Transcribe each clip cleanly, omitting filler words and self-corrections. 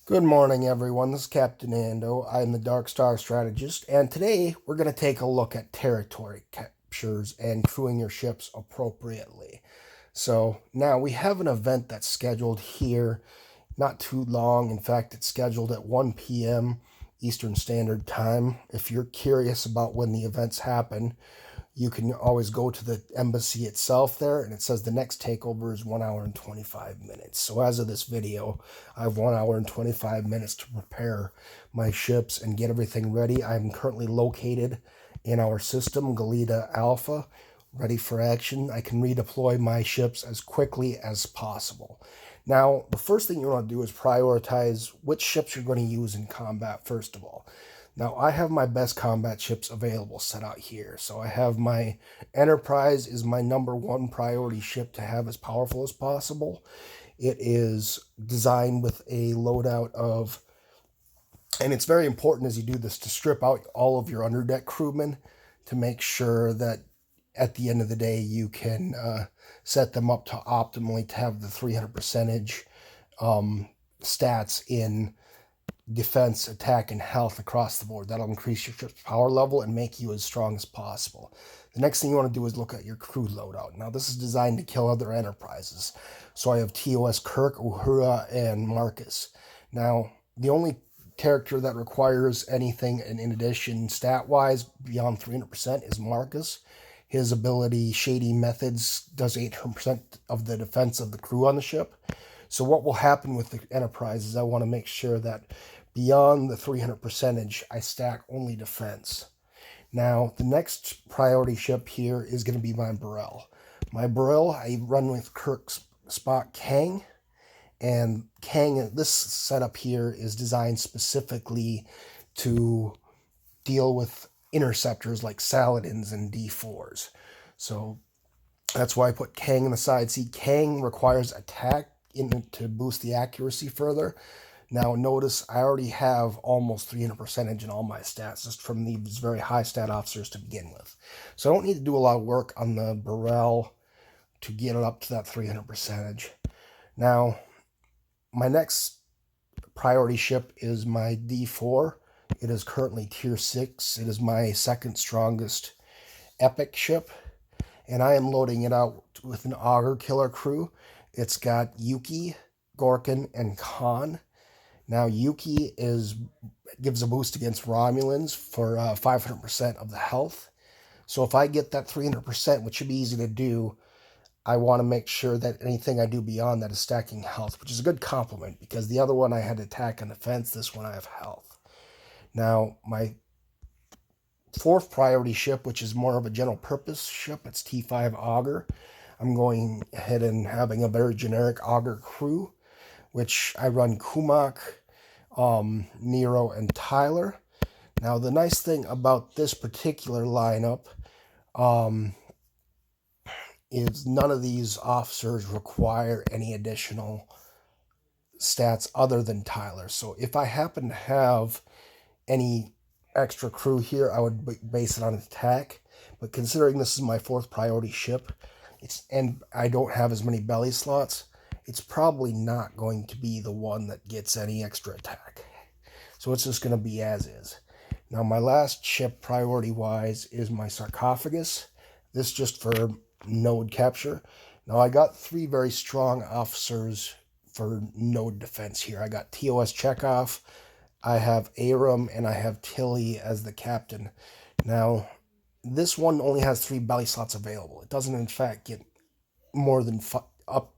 Good morning, everyone. This is Captain Ando. I'm the Dark Star Strategist, and today we're going to take a look at territory captures and crewing your ships appropriately. So now we have an event that's scheduled here not too long. In fact, it's scheduled at 1 p.m. Eastern Standard Time. If you're curious about when the events happen, you can always go to the embassy itself there, and it says the next takeover is 1 hour and 25 minutes. So as of this video, I have 1 hour and 25 minutes to prepare my ships and get everything ready. I'm currently located in our system, Galita Alpha, ready for action. I can redeploy my ships as quickly as possible. Now, the first thing you want to do is prioritize which ships you're going to use in combat, first of all. Now, I have my best combat ships available set out here. So I have my Enterprise is my #1 priority ship to have as powerful as possible. It is designed with a loadout of, and it's very important as you do this to strip out all of your underdeck crewmen to make sure that at the end of the day you can set them up to optimally to have the 300 percentage stats in defense, attack, and health across the board. That'll increase your ship's power level and make you as strong as possible. The next thing you want to do is look at your crew loadout. Now, this is designed to kill other enterprises. So I have TOS Kirk, Uhura, and Marcus. Now, the only character that requires anything in addition stat-wise beyond 300% is Marcus. His ability, Shady Methods, does 800% of the defense of the crew on the ship. So what will happen with the Enterprise is I want to make sure that beyond the 300 percentage, I stack only defense. Now, the next priority ship here is going to be my Burrell. My Burrell, I run with Kirk's Spock Kang, and Kang, this setup here is designed specifically to deal with interceptors like Saladins and D4s. So that's why I put Kang in the side. See, Kang requires attack to boost the accuracy further. Now notice I already have almost 300 percentage in all my stats just from these very high stat officers to begin with. So I don't need to do a lot of work on the Burrell to get it up to that 300 percentage. Now, my next priority ship is my D4. It is currently tier 6. It is my second strongest epic ship, and I am loading it out with an Auger killer crew. It's got Yuki, Gorkin, and Khan. Now, Yuki gives a boost against Romulans for 500% of the health. So if I get that 300%, which should be easy to do, I want to make sure that anything I do beyond that is stacking health, which is a good compliment because the other one I had attack and defense. This one I have health. Now, my fourth priority ship, which is more of a general purpose ship, it's T5 Auger. I'm going ahead and having a very generic Auger crew, which I run Kumak, Nero, and Tyler. Now, the nice thing about this particular lineup is none of these officers require any additional stats other than Tyler. So if I happen to have any extra crew here, I would base it on attack. But considering this is my fourth priority ship, and I don't have as many belly slots, it's probably not going to be the one that gets any extra attack. So it's just going to be as is. Now, my last ship priority-wise is my Sarcophagus. This just for node capture. Now, I got 3 very strong officers for node defense here. I got TOS Chekhov, I have Aram, and I have Tilly as the captain. Now, this one only has 3 belly slots available. It doesn't, in fact, get more than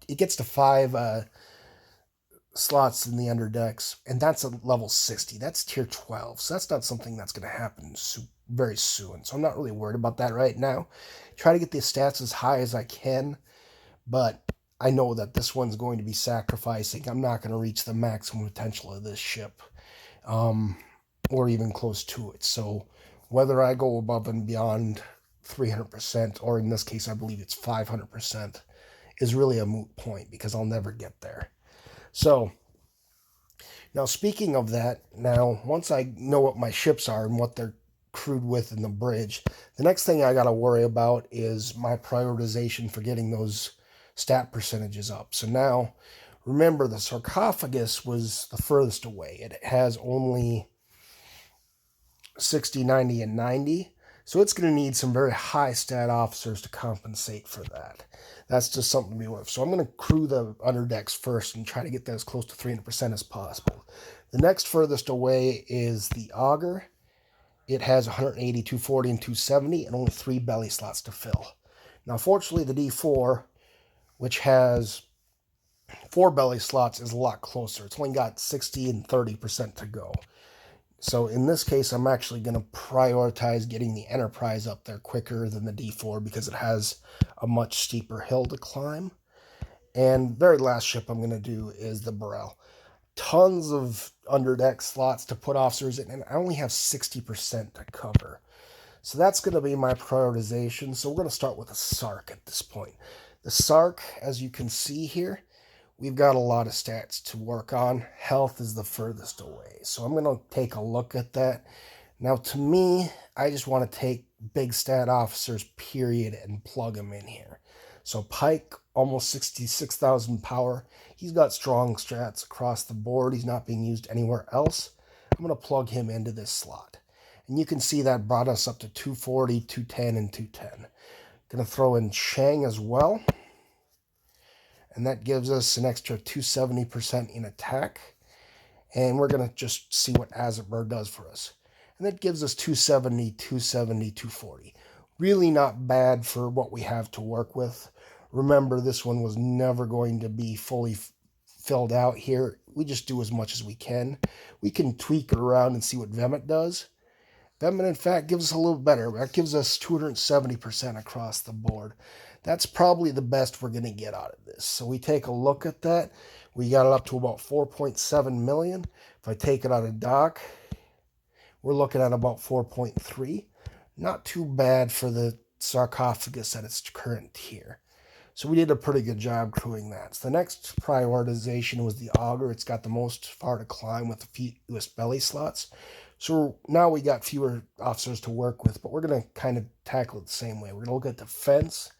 it gets to 5 slots in the underdecks, and that's a level 60. That's tier 12, so that's not something that's going to happen very soon. So I'm not really worried about that right now. Try to get the stats as high as I can, but I know that this one's going to be sacrificing. I'm not going to reach the maximum potential of this ship, or even close to it. So whether I go above and beyond 300%, or in this case, I believe it's 500%, is really a moot point because I'll never get there. So, now speaking of that, now once I know what my ships are and what they're crewed with in the bridge, the next thing I got to worry about is my prioritization for getting those stat percentages up. So now, Remember, the sarcophagus was the furthest away. It has only 60, 90, and 90. So it's going to need some very high stat officers to compensate for that. That's just something to be aware of. So I'm going to crew the underdecks first and try to get that as close to 300% as possible. The next furthest away is the Auger. It has 180, 240, and 270, and only 3 belly slots to fill. Now, fortunately, the D4, which has 4 belly slots, is a lot closer. It's only got 60 and 30% to go. So in this case, I'm actually going to prioritize getting the Enterprise up there quicker than the D4 because it has a much steeper hill to climb. And very last ship I'm going to do is the Burrell. Tons of underdeck slots to put officers in, and I only have 60% to cover. So that's going to be my prioritization. So we're going to start with a Sark at this point. The Sark, as you can see here, we've got a lot of stats to work on. Health is the furthest away. So I'm going to take a look at that. Now, to me, I just want to take big stat officers, period, and plug them in here. So Pike, almost 66,000 power. He's got strong strats across the board. He's not being used anywhere else. I'm going to plug him into this slot. And you can see that brought us up to 240, 210, and 210. Going to throw in Chang as well. And that gives us an extra 270% in attack. And we're going to just see what Azabur does for us. And that gives us 270, 270, 240. Really not bad for what we have to work with. Remember, this one was never going to be fully filled out here. We just do as much as we can. We can tweak it around and see what Vemit does. Vemit, in fact, gives us a little better. That gives us 270% across the board. That's probably the best we're going to get out of this. So we take a look at that. We got it up to about 4.7 million. If I take it out of dock, we're looking at about 4.3. Not too bad for the sarcophagus at its current tier. So we did a pretty good job crewing that. So the next prioritization was the Auger. It's got the most far to climb with the fewest belly slots. So now we got fewer officers to work with, but we're going to kind of tackle it the same way. We're going to look at defense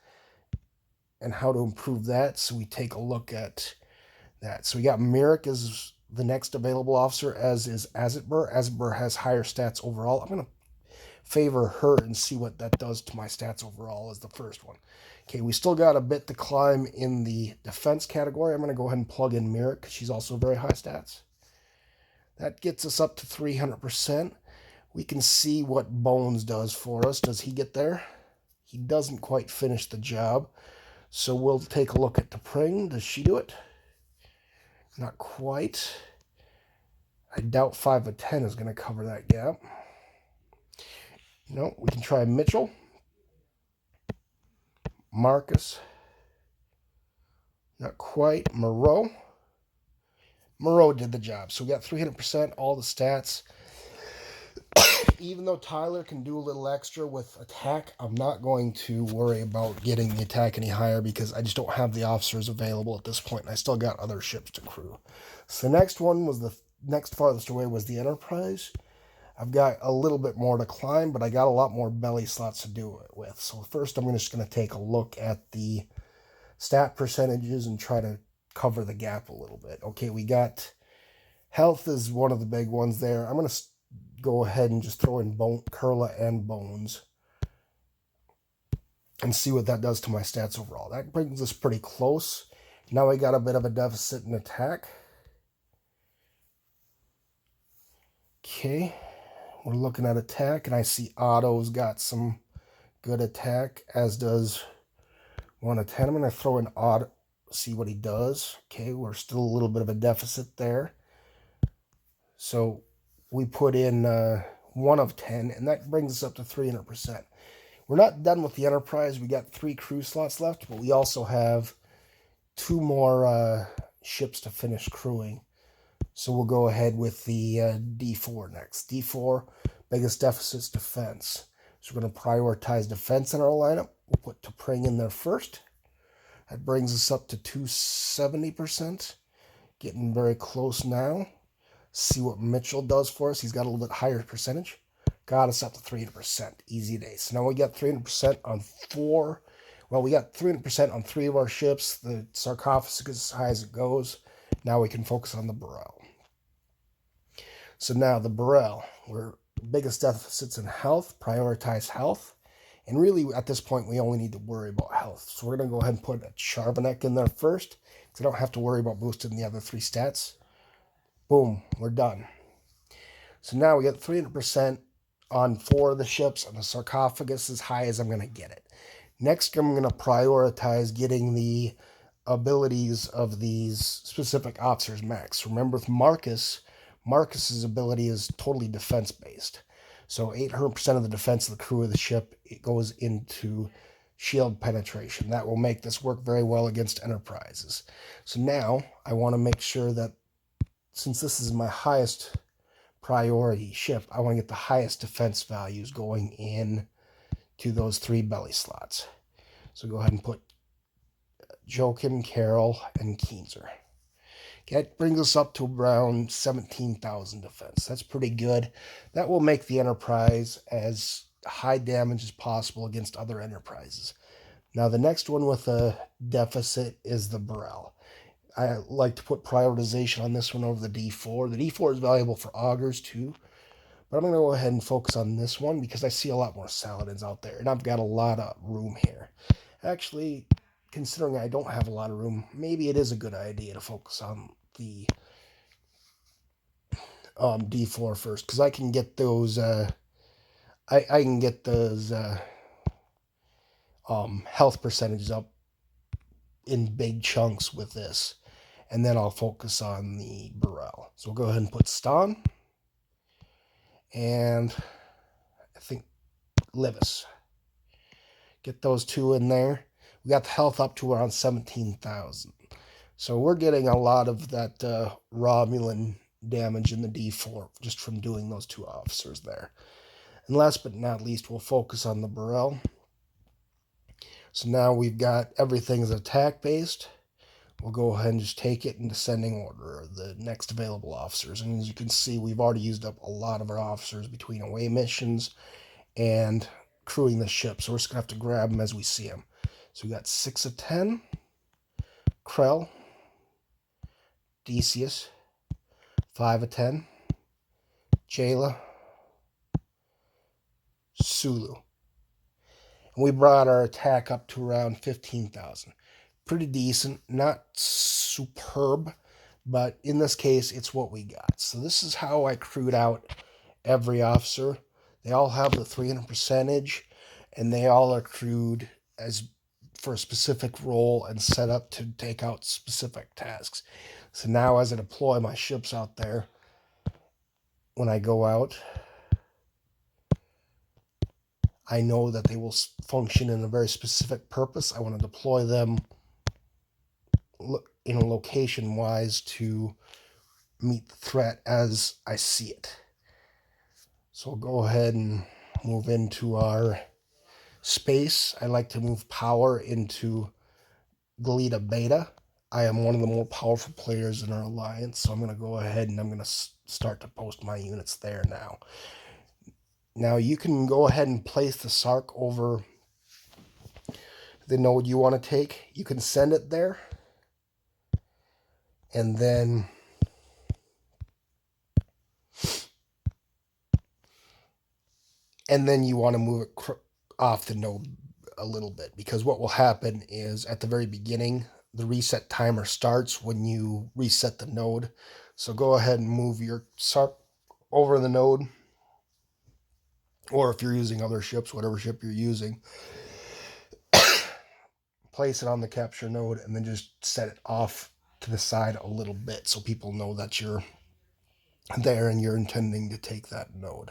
and how to improve that. So we take a look at that. So we got Merrick as the next available officer, as is Azabur. Azabur has higher stats overall. I'm going to favor her and see what that does to my stats overall as the first one. Okay, we still got a bit to climb in the defense category. I'm going to go ahead and plug in Merrick because she's also very high stats. That gets us up to 300%. We can see what Bones does for us. Does he get there? He doesn't quite finish the job. So we'll take a look at T'Pring. Does she do it? Not quite. I doubt 5 of 10 is going to cover that gap. No, we can try Mitchell. Marcus. Not quite. Moreau. Moreau did the job. So we got 300%, all the stats. Even though Tyler can do a little extra with attack, I'm not going to worry about getting the attack any higher because I just don't have the officers available at this point, and I still got other ships to crew. So the next one was the next farthest away was the Enterprise. I've got a little bit more to climb, but I got a lot more belly slots to do it with. So first I'm just going to take a look at the stat percentages and try to cover the gap a little bit. Okay, we got health is one of the big ones there. I'm going to go ahead and just throw in Kurla and Bones and see what that does to my stats overall. That brings us pretty close. Now we got a bit of a deficit in attack. Okay, we're looking at attack, and I see Otto's got some good attack, as does 1 of 10. I'm going to throw in Otto, see what he does. Okay, we're still a little bit of a deficit there. So we put in 1 of 10, and that brings us up to 300%. We're not done with the Enterprise. We got 3 crew slots left, but we also have 2 more ships to finish crewing. So we'll go ahead with the D4 next. D4, biggest deficit's defense. So we're going to prioritize defense in our lineup. We'll put T'Pring in there first. That brings us up to 270%. Getting very close now. See what Mitchell does for us. He's got a little bit higher percentage. Got us up to 300%. Easy days. So now we got 300% on 4. Well, we got 300% on 3 of our ships. The sarcophagus is as high as it goes. Now we can focus on the Burrell. So now the Burrell, where the biggest deficits in health, prioritize health. And really, at this point, we only need to worry about health. So we're going to go ahead and put a Charbonnet in there first, because I don't have to worry about boosting the other 3 stats. Boom, we're done. So now we get 300% on 4 of the ships, and the sarcophagus as high as I'm going to get it. Next, I'm going to prioritize getting the abilities of these specific officers max. Remember, with Marcus's ability is totally defense-based. So 800% of the defense of the crew of the ship, it goes into shield penetration. That will make this work very well against enterprises. So now I want to make sure that, since this is my highest priority ship, I want to get the highest defense values going in to those 3 belly slots. So go ahead and put Jokin, Carroll, and Keenzer. That brings us up to around 17,000 defense. That's pretty good. That will make the Enterprise as high damage as possible against other Enterprises. Now, the next one with a deficit is the Burrell. I like to put prioritization on this one over the D4. The D4 is valuable for Augers too, but I'm going to go ahead and focus on this one because I see a lot more Saladins out there, and I've got a lot of room here. Actually, considering I don't have a lot of room, maybe it is a good idea to focus on the D4 first, because I can get those I can get those health percentages up in big chunks with this, and then I'll focus on the Burrell. So we'll go ahead and put Ston and I think Livis. Get those 2 in there. We got the health up to around 17,000. So we're getting a lot of that Romulan damage in the D4 just from doing those 2 officers there. And last but not least, we'll focus on the Burrell. So now we've got everything is attack-based. We'll go ahead and just take it in descending order, the next available officers. And as you can see, we've already used up a lot of our officers between away missions and crewing the ship. So we're just going to have to grab them as we see them. So we got 6 of 10, Krell, Decius, 5 of 10, Jayla, Sulu. And we brought our attack up to around 15,000. Pretty decent, not superb, but in this case, it's what we got. So this is how I crewed out every officer. They all have the 300 percentage, and they all are crewed as for a specific role and set up to take out specific tasks. So now as I deploy my ships out there, when I go out, I know that they will function in a very specific purpose. I want to deploy them in a location-wise to meet the threat as I see it. So we'll go ahead and move into our space. I like to move power into Galita Beta. I am one of the more powerful players in our alliance, so I'm going to go ahead and I'm going to start to post my units there now. Now you can go ahead and place the Sark over the node you want to take. You can send it there, and then you want to move it off the node a little bit, because what will happen is at the very beginning, the reset timer starts when you reset the node. So go ahead and move your Sark over the node, or if you're using other ships, whatever ship you're using, place it on the capture node and then just set it off to the side a little bit so people know that you're there and you're intending to take that node.